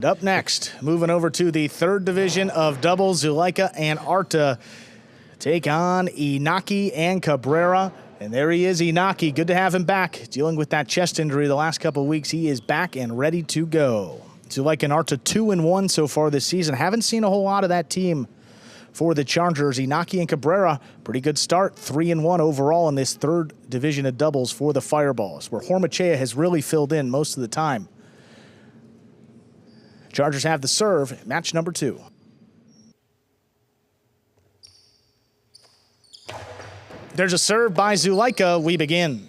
Up next, moving over to the third division of doubles, Zulaika and Arta take on Inaki and Cabrera. And there he is, Inaki. Good to have him back. Dealing with that chest injury the last couple of weeks. He is back and ready to go. Zulaika and Arta 2-1 so far this season. Haven't seen a whole lot of that team for the Chargers. Inaki and Cabrera, pretty good start. 3-1 overall in this third division of doubles for the Fireballs, where Hormachea has really filled in most of the time. Chargers have the serve, match number 2. There's a serve by Zulaika. We begin.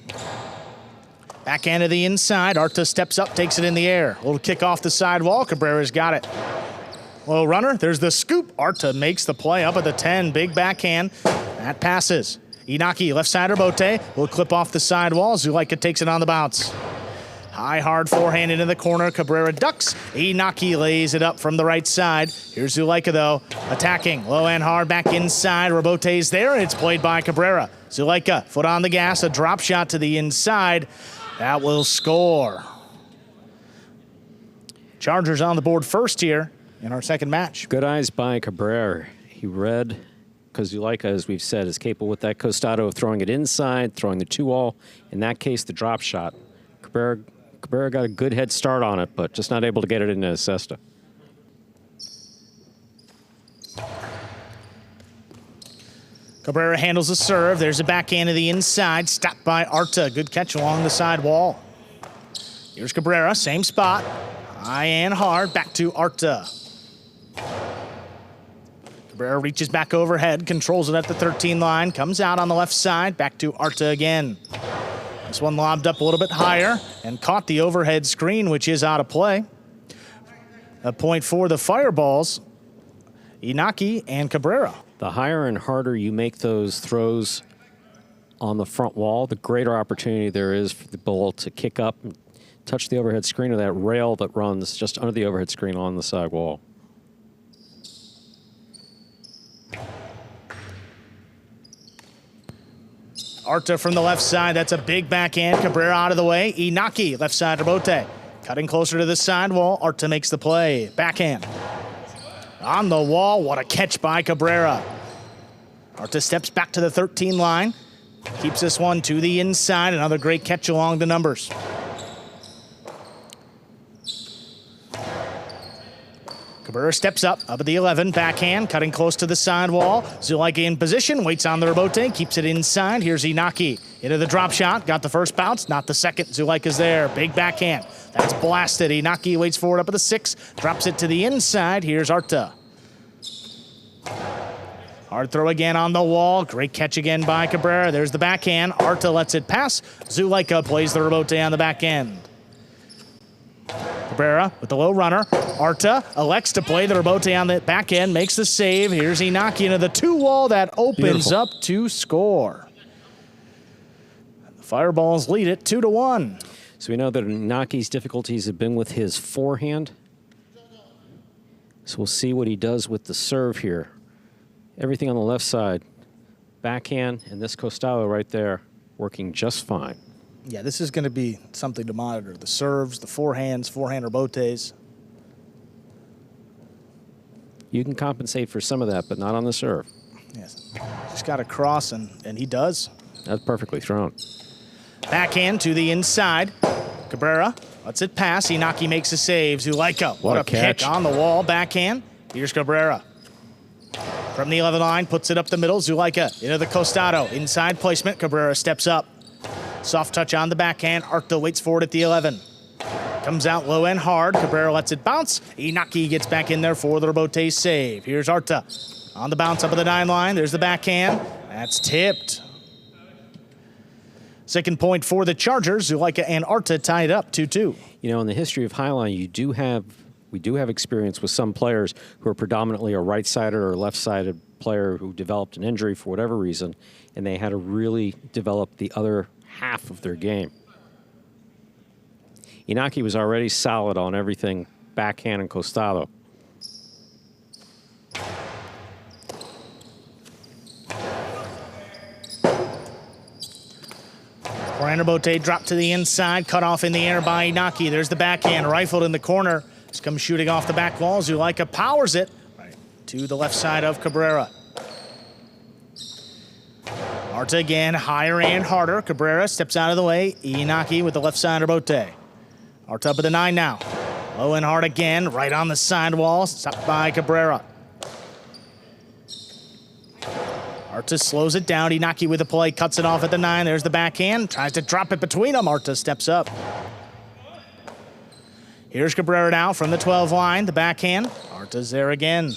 Backhand to the inside. Arta steps up, takes it in the air. A little kick off the sidewall. Cabrera's got it. Little runner. There's the scoop. Arta makes the play up at the 10. Big backhand. That passes. Inaki, left side rebote. Will clip off the sidewall. Zulaika takes it on the bounce. High, hard forehand into the corner. Cabrera ducks. Inaki lays it up from the right side. Here's Zulaika, though, attacking. Low and hard back inside. Rebote's there, and it's played by Cabrera. Zulaika, foot on the gas. A drop shot to the inside. That will score. Chargers on the board first here in our second match. Good eyes by Cabrera. He read, because Zulaika, as we've said, is capable with that costado of throwing it inside, throwing the 2-all. In that case, the drop shot. Cabrera got a good head start on it, but just not able to get it into his cesta. Cabrera handles the serve. There's a backhand to the inside. Stopped by Arta. Good catch along the side wall. Here's Cabrera, same spot. High and hard, back to Arta. Cabrera reaches back overhead, controls it at the 13 line, comes out on the left side, back to Arta again. This one lobbed up a little bit higher and caught the overhead screen, which is out of play. A point for the Fireballs, Inaki and Cabrera. The higher and harder you make those throws on the front wall, the greater opportunity there is for the ball to kick up and touch the overhead screen or that rail that runs just under the overhead screen on the side wall. Arta from the left side, that's a big backhand. Cabrera out of the way. Inaki, left side rebote. Cutting closer to the sidewall. Arta makes the play. Backhand. On the wall, what a catch by Cabrera. Arta steps back to the 13 line. Keeps this one to the inside. Another great catch along the numbers. Cabrera steps up at the 11, backhand, cutting close to the sidewall. Zulaika in position, waits on the rebote, keeps it inside. Here's Inaki into the drop shot, got the first bounce, not the second. Zulaika's there, big backhand. That's blasted. Inaki waits for it up at the 6, drops it to the inside. Here's Arta. Hard throw again on the wall. Great catch again by Cabrera. There's the backhand. Arta lets it pass. Zulaika plays the rebote on the back end. Cabrera with the low runner. Arta elects to play the rebote on the back end, makes the save. Here's Inaki into the 2-wall that opens up to score. The Fireballs lead it 2-1. So we know that Inaki's difficulties have been with his forehand. So we'll see what he does with the serve here. Everything on the left side. Backhand and this costado right there working just fine. Yeah, this is going to be something to monitor. The serves, the forehands, forehand rebotes. You can compensate for some of that, but not on the serve. Yes, just got to cross, and he does. That's perfectly thrown. Backhand to the inside. Cabrera lets it pass. Inaki makes a save. Zulaika, what a catch. pick on the wall. Backhand. Here's Cabrera. From the 11 line, puts it up the middle. Zulaika into the costado. Inside placement. Cabrera steps up. Soft touch on the backhand. Arta waits for it at the 11. Comes out low and hard. Cabrera lets it bounce. Inaki gets back in there for the rebote save. Here's Arta on the bounce up at the 9 line. There's the backhand. That's tipped. Second point for the Chargers. Zulaika and Arta tied up 2-2. You know, in the history of Highline, we do have experience with some players who are predominantly a right-sided or left-sided player who developed an injury for whatever reason, and they had to really develop the other half of their game. Inaki was already solid on everything backhand and costado. Rebote dropped to the inside, cut off in the air by Inaki. There's the backhand, rifled in the corner. This comes shooting off the back wall. Zulaika powers it right to the left side of Cabrera. Arta again, higher and harder. Cabrera steps out of the way. Inaki with the left side rebote. Arta up at the 9 now. Low and hard again, right on the sidewall. Stopped by Cabrera. Arta slows it down. Inaki with the play, cuts it off at the 9. There's the backhand. Tries to drop it between them. Arta steps up. Here's Cabrera now from the 12 line. The backhand. Arta's there again.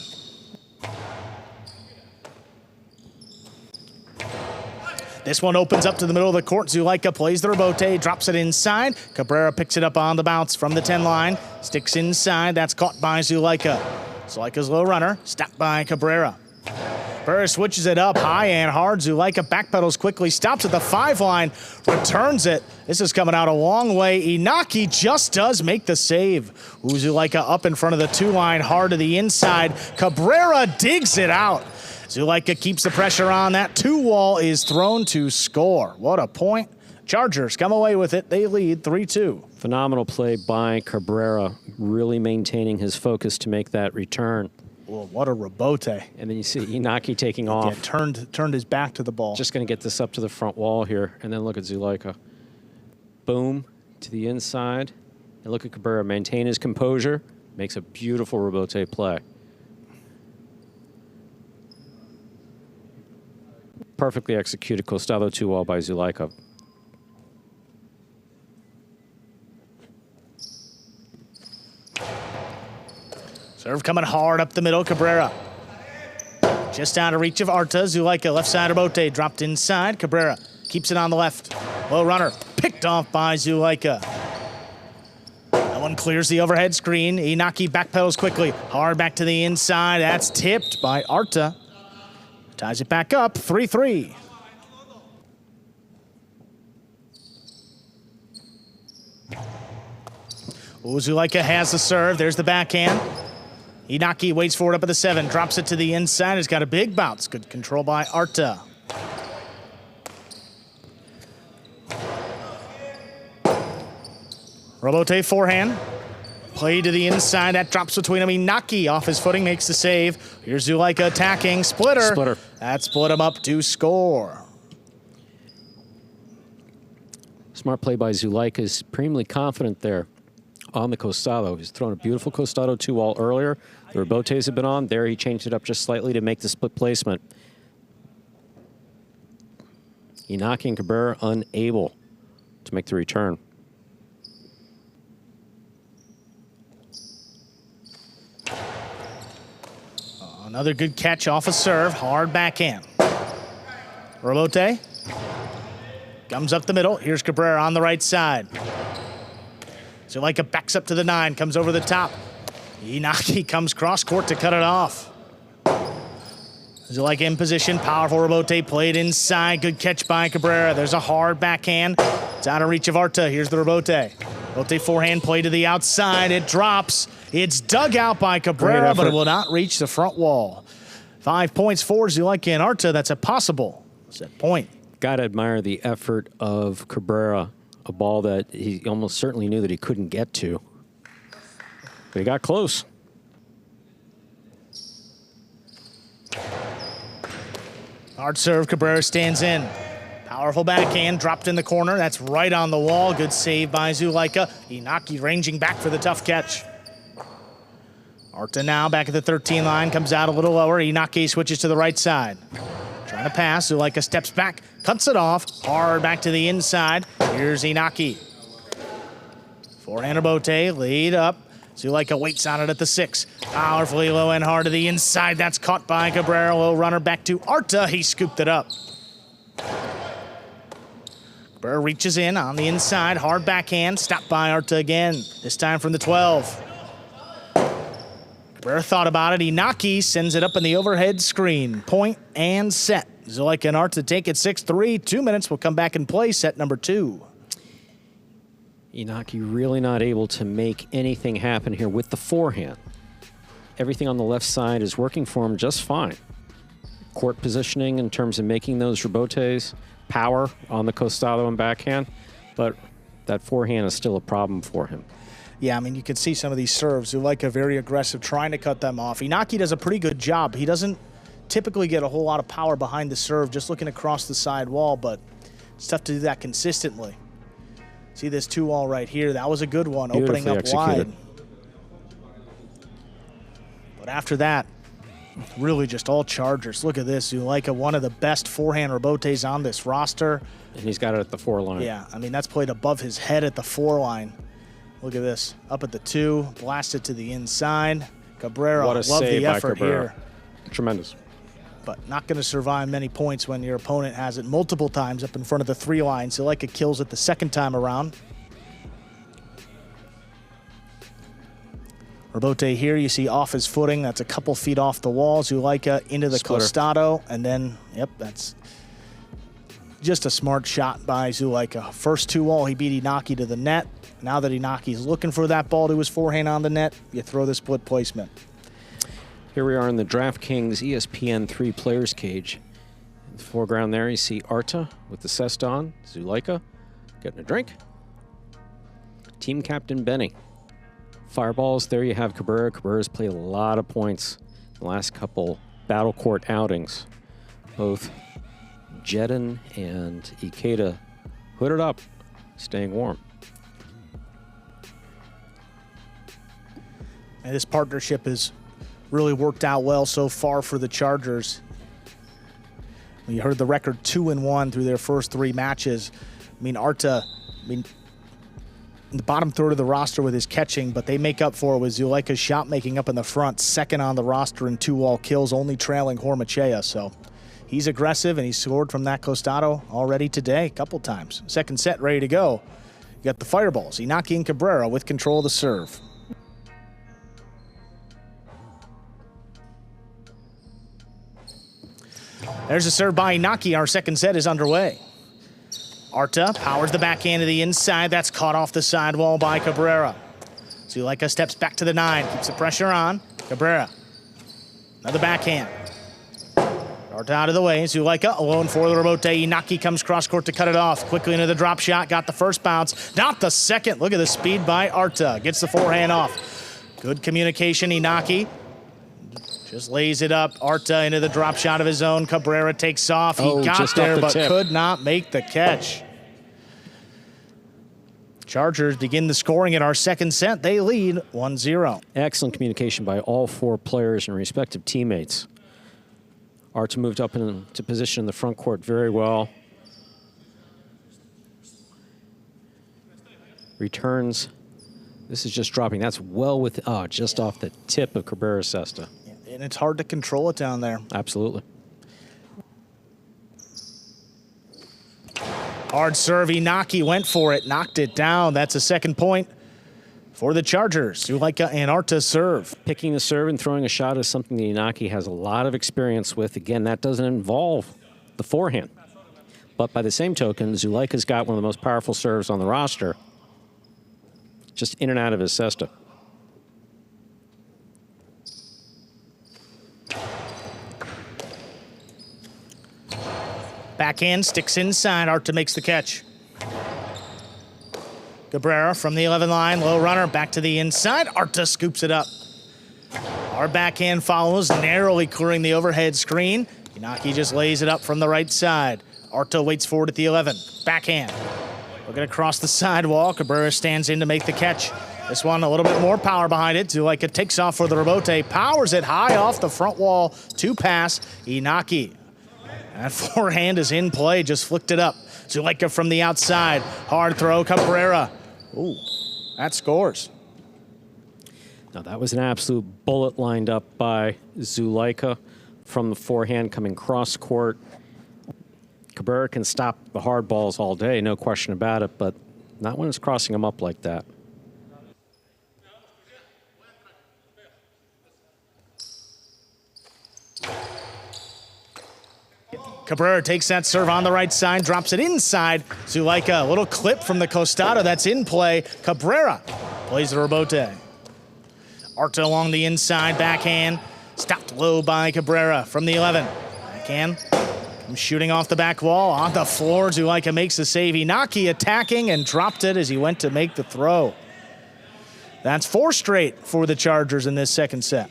This one opens up to the middle of the court. Zulaika plays the rebote, drops it inside. Cabrera picks it up on the bounce from the 10 line. Sticks inside. That's caught by Zulaika. Zulaika's low runner. Stopped by Cabrera. Cabrera switches it up high and hard. Zulaika backpedals quickly, stops at the 5 line, returns it. This is coming out a long way. Inaki just does make the save. Zulaika up in front of the 2 line, hard to the inside. Cabrera digs it out. Zulaika keeps the pressure on. That 2 wall is thrown to score. What a point. Chargers come away with it. They lead 3-2. Phenomenal play by Cabrera, really maintaining his focus to make that return. Well, what a rebote. And then you see Inaki taking off. Yeah, turned his back to the ball. Just going to get this up to the front wall here. And then look at Zulaika. Boom to the inside. And look at Cabrera maintain his composure. Makes a beautiful rebote play. Perfectly executed Costado 2 wall by Zulaika. Serve coming hard up the middle, Cabrera. Just out of reach of Arta. Zulaika, left side rebote, dropped inside. Cabrera keeps it on the left. Low runner, picked off by Zulaika. That one clears the overhead screen. Inaki backpedals quickly. Hard back to the inside. That's tipped by Arta. Ties it back up, 3-3. Zulaika has the serve. There's the backhand. Inaki waits for it up at the 7, drops it to the inside. He's got a big bounce. Good control by Arta. Rebote forehand. Play to the inside. That drops between them. Inaki off his footing, makes the save. Here's Zulaika attacking. Splitter. That split him up to score. Smart play by Zulaika. Is supremely confident there on the Costado. He's thrown a beautiful Costado 2 wall earlier. The rebotes have been on. There he changed it up just slightly to make the split placement. Inaki and Cabrera unable to make the return. Another good catch off a serve. Hard backhand. Rebote. Comes up the middle. Here's Cabrera on the right side. Zulaika backs up to the 9. Comes over the top. Inaki comes cross court to cut it off. Zulaika in position. Powerful rebote played inside. Good catch by Cabrera. There's a hard backhand. It's out of reach of Arta. Here's the rebote. Rebote forehand play to the outside. It drops. It's dug out by Cabrera, but it will not reach the front wall. 5 points for Zulaika and Arta. That's a possible set point. Got to admire the effort of Cabrera. A ball that he almost certainly knew that he couldn't get to. But he got close. Hard serve. Cabrera stands in. Powerful backhand dropped in the corner. That's right on the wall. Good save by Zulaika. Inaki ranging back for the tough catch. Arta now back at the 13 line. Comes out a little lower. Inaki switches to the right side. Trying to pass. Zulaika steps back. Cuts it off. Hard back to the inside. Here's Inaki. Forehand rebote. Lead up. Zulaika waits on it at the 6. Powerfully low and hard to the inside. That's caught by Cabrera. Low runner back to Arta. He scooped it up. Cabrera reaches in on the inside. Hard backhand. Stopped by Arta again. This time from the 12. Cabrera thought about it. Inaki sends it up in the overhead screen. Point and set. Zulaika and Arta take it 6-3. 2 minutes. We'll come back and play set number 2. Inaki really not able to make anything happen here with the forehand. Everything on the left side is working for him just fine. Court positioning in terms of making those rebotes, power on the Costado and backhand, but that forehand is still a problem for him. Yeah, I mean, you can see some of these serves. Zulaika very aggressive, trying to cut them off. Inaki does a pretty good job. He doesn't typically get a whole lot of power behind the serve, just looking across the side wall, but it's tough to do that consistently. See this 2-all right here. That was a good one, opening up wide. But after that, really just all chargers. Look at this. Zulaika, one of the best forehand rebotes on this roster. And he's got it at the 4 line. Yeah, I mean, that's played above his head at the 4 line. Look at this. Up at the 2, blasted to the inside. Cabrera, What a love save the by effort Cabrera. here. Tremendous. But not going to survive many points when your opponent has it multiple times up in front of the 3 line. Zulaika kills it the second time around. Rebote here, you see off his footing. That's a couple feet off the wall. Zulaika into the Splitter. costado. And then, yep, that's just a smart shot by Zulaika. First 2-all, he beat Inaki to the net. Now that Inaki's looking for that ball to his forehand on the net, you throw the split placement. Here we are in the DraftKings ESPN 3 players cage. In the foreground there, you see Arta with the cest on, Zulaika getting a drink. Team captain Benny. Fireballs, there you have Cabrera. Cabrera's played a lot of points in the last couple battle court outings. Both Jedin and Ikeda hooded up, staying warm. And this partnership has really worked out well so far for the Chargers. You heard the record 2-1 through their first 3 matches. I mean, Arta, in the bottom third of the roster with his catching, but they make up for it with Zulaika's shot making up in the front, second on the roster in 2-all kills, only trailing Hormachea. So he's aggressive, and he scored from that costado already today a couple times. Second set ready to go. You got the fireballs, Inaki and Cabrera with control of the serve. There's a serve by Inaki. Our second set is underway. Arta powers the backhand to the inside. That's caught off the sidewall by Cabrera. Zulaika steps back to the 9, keeps the pressure on. Cabrera, another backhand. Arta out of the way. Zulaika alone for the rebote. Inaki comes cross court to cut it off. Quickly into the drop shot. Got the first bounce. Not the second. Look at the speed by Arta. Gets the forehand off. Good communication. Inaki just lays it up. Arta into the drop shot of his own. Cabrera takes off. He got there, but could not make the catch. Chargers begin the scoring in our second set. They lead 1-0. Excellent communication by all 4 players and respective teammates. Arta moved up into position in the front court very well. Returns. This is just dropping. That's well with, just off the tip of Cabrera's cesta. And it's hard to control it down there. Absolutely. Hard serve. Inaki went for it, knocked it down. That's a second point for the Chargers. Zulaika and Arta serve. Picking the serve and throwing a shot is something that Inaki has a lot of experience with. Again, that doesn't involve the forehand. But by the same token, Zulaika's got one of the most powerful serves on the roster. Just in and out of his cesta. Backhand sticks inside. Arta makes the catch. Cabrera from the 11 line. Low runner back to the inside. Arta scoops it up. Our backhand follows, narrowly clearing the overhead screen. Inaki just lays it up from the right side. Arta waits for it at the 11. Backhand. Looking across the sidewall. Cabrera stands in to make the catch. This one a little bit more power behind it. Zulaika takes off for the rebote. Powers it high off the front wall to pass Inaki. That forehand is in play, just flicked it up. Zulaika from the outside. Hard throw, Cabrera. Ooh, that scores. Now that was an absolute bullet lined up by Zulaika from the forehand coming cross court. Cabrera can stop the hard balls all day, no question about it, but not when it's crossing them up like that. Cabrera takes that serve on the right side, drops it inside. Zulaika, a little clip from the costado that's in play. Cabrera plays the rebote. Arta along the inside, backhand. Stopped low by Cabrera from the 11. Backhand. Comes shooting off the back wall. On the floor, Zulaika makes the save. Inaki attacking and dropped it as he went to make the throw. That's 4 straight for the Chargers in this second set.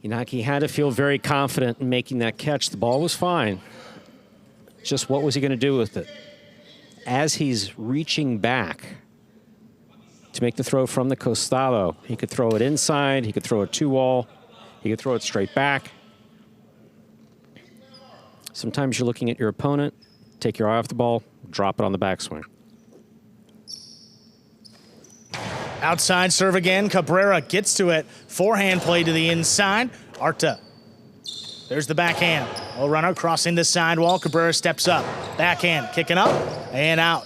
Inaki had to feel very confident in making that catch. The ball was fine. Just what was he going to do with it? As he's reaching back to make the throw from the costado, he could throw it inside, he could throw it 2-wall, he could throw it straight back. Sometimes you're looking at your opponent, take your eye off the ball, drop it on the backswing. Outside serve again. Cabrera gets to it. Forehand play to the inside. Arta. There's the backhand. Low runner crossing the sidewall. Cabrera steps up. Backhand kicking up and out.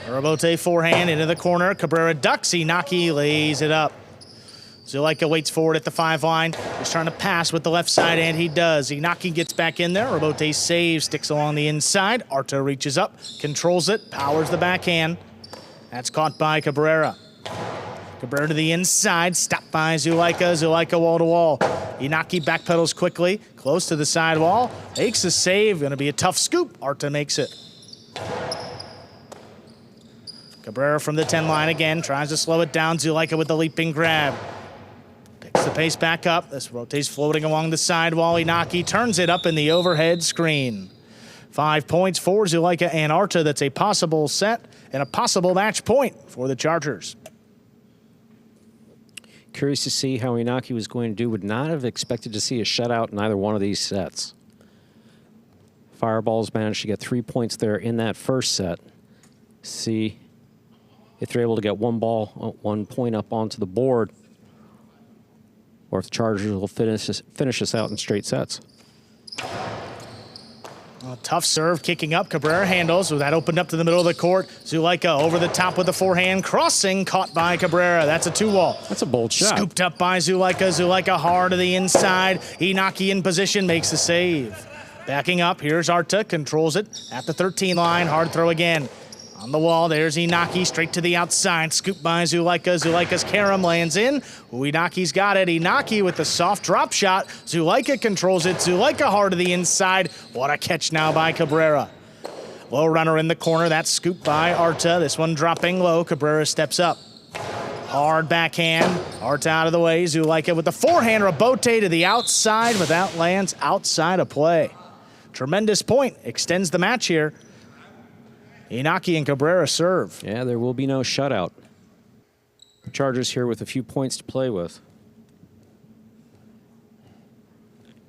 Robote forehand into the corner. Cabrera ducks. Inaki lays it up. Zulaika waits forward at the 5 line. He's trying to pass with the left side, and he does. Inaki gets back in there. Robote saves, sticks along the inside. Arta reaches up, controls it, powers the backhand. That's caught by Cabrera. Cabrera to the inside, stopped by Zulaika. Zulaika wall to wall. Inaki backpedals quickly, close to the sidewall. Makes a save, gonna be a tough scoop. Arta makes it. Cabrera from the 10 line again, tries to slow it down. Zulaika with the leaping grab. Picks the pace back up. This rotates floating along the sidewall. Inaki turns it up in the overhead screen. 5 points for Zulaika and Arta. That's a possible set and a possible match point for the Chargers. Curious to see how Inaki was going to do. Would not have expected to see a shutout in either one of these sets. Fireballs managed to get 3 points there in that first set. See if they're able to get 1 point up onto the board, or if the Chargers will finish this out in straight sets. A tough serve, kicking up. Cabrera handles. So that opened up to the middle of the court. Zulaika over the top with the forehand. Crossing, caught by Cabrera. That's a 2-wall. That's a bold shot. Scooped up by Zulaika. Zulaika hard to the inside. Inaki in position, makes the save. Backing up, here's Arta, controls it at the 13 line. Hard throw again. On the wall, there's Inaki, straight to the outside. Scooped by Zulaika. Zulaika's carom lands in. Inaki's got it. Inaki with the soft drop shot. Zulaika controls it. Zulaika hard to the inside. What a catch now by Cabrera. Low runner in the corner. That's scooped by Arta. This one dropping low. Cabrera steps up. Hard backhand. Arta out of the way. Zulaika with the forehand. Robote to the outside, but that lands outside of play. Tremendous point. Extends the match here. Inaki and Cabrera serve. Yeah, there will be no shutout. Chargers here with a few points to play with.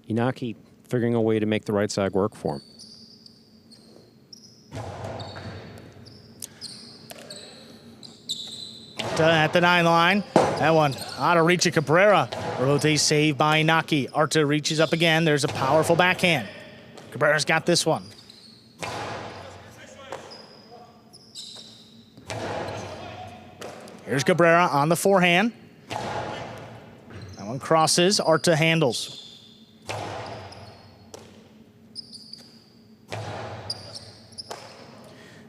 Inaki figuring a way to make the right side work for him. At the 9 line. That one out of reach of Cabrera. Rote saved by Inaki. Arta reaches up again. There's a powerful backhand. Cabrera's got this one. Here's Cabrera on the forehand. That one crosses. Arta handles.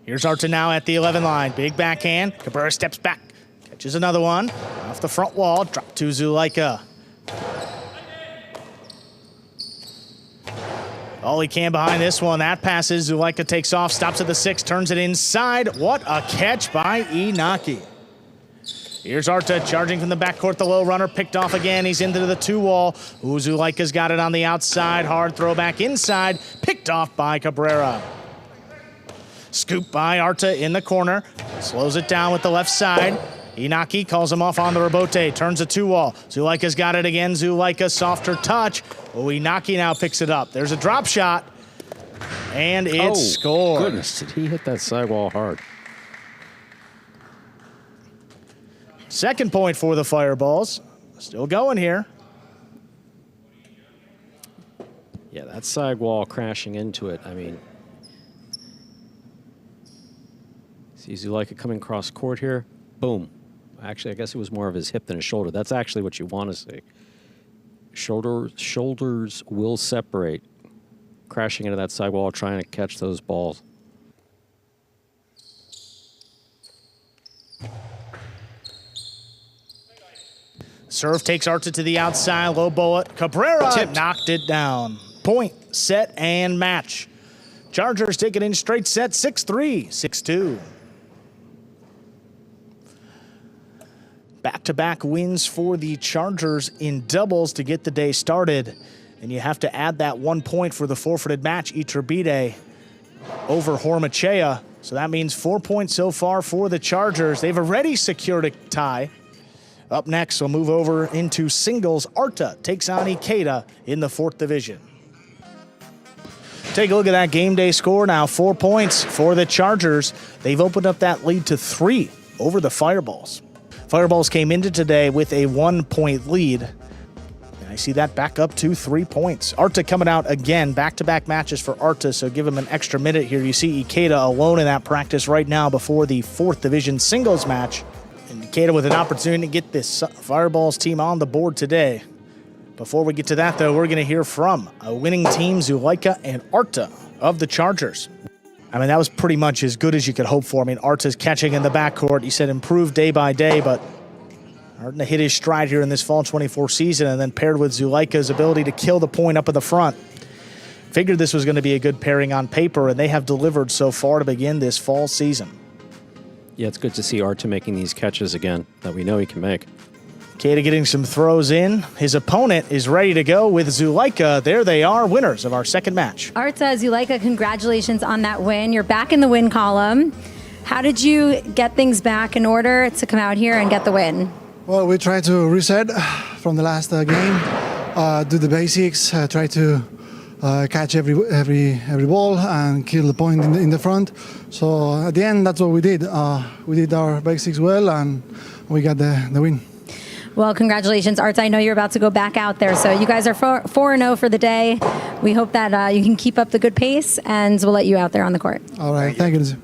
Here's Arta now at the 11 line. Big backhand. Cabrera steps back. Catches another one. Off the front wall. Drop to Zulaika. All he can behind this one. That passes. Zulaika takes off. Stops at the 6. Turns it inside. What a catch by Inaki. Here's Arta charging from the backcourt. The low runner picked off again. He's into the 2-wall. Zulaika's got it on the outside. Hard throw back inside. Picked off by Cabrera. Scoop by Arta in the corner. Slows it down with the left side. Inaki calls him off on the Robote. Turns a 2-wall. Zulaika's got it again. Zulaika softer touch. Inaki now picks it up. There's a drop shot. And it's scored. Goodness, did he hit that sidewall hard? Second point for the Fireballs. Still going here. Yeah, that sidewall crashing into it. I mean, see Zulaika coming across court here. Boom. Actually, I guess it was more of his hip than his shoulder. That's actually what you want to see. Shoulders will separate. Crashing into that sidewall, trying to catch those balls. Serve takes Arta to the outside. Low bullet. Cabrera knocked it down. Point, set, and match. Chargers take it in straight set. 6-3, 6-2. Back-to-back wins for the Chargers in doubles to get the day started. And you have to add that 1 point for the forfeited match, Iturbide over Hormachea. So that means 4 points so far for the Chargers. They've already secured a tie. Up next, we'll move over into singles. Arta takes on Ikeda in the 4th division. Take a look at that game day score now. 4 points for the Chargers. They've opened up that lead to 3 over the Fireballs. Fireballs came into today with a 1 point lead. And I see that back up to 3 points. Arta coming out again, back-to-back matches for Arta, so give him an extra minute here. You see Ikeda alone in that practice right now before the 4th division singles match. And Ikeda with an opportunity to get this Fireballs team on the board today. Before we get to that, though, we're going to hear from a winning team, Zulaika and Arta of the Chargers. I mean, that was pretty much as good as you could hope for. I mean, Arta's catching in the backcourt. He said improved day by day, but Arta hit his stride here in this Fall 24 season, and then paired with Zulaika's ability to kill the point up in the front. Figured this was going to be a good pairing on paper, and they have delivered so far to begin this fall season. Yeah, it's good to see Arta making these catches again that we know he can make. Ikeda getting some throws in. His opponent is ready to go with Zulaika. There they are, winners of our second match. Arta, Zulaika, congratulations on that win. You're back in the win column. How did you get things back in order to come out here and get the win? Well, we tried to reset from the last game, do the basics, try to catch every ball and kill the point in the front. So at the end, that's what we did. We did our basics well, and we got the win. Well, congratulations, Arta. I know you're about to go back out there. So you guys are 4-0 for the day. We hope that you can keep up the good pace, and we'll let you out there on the court. All right. Thank you.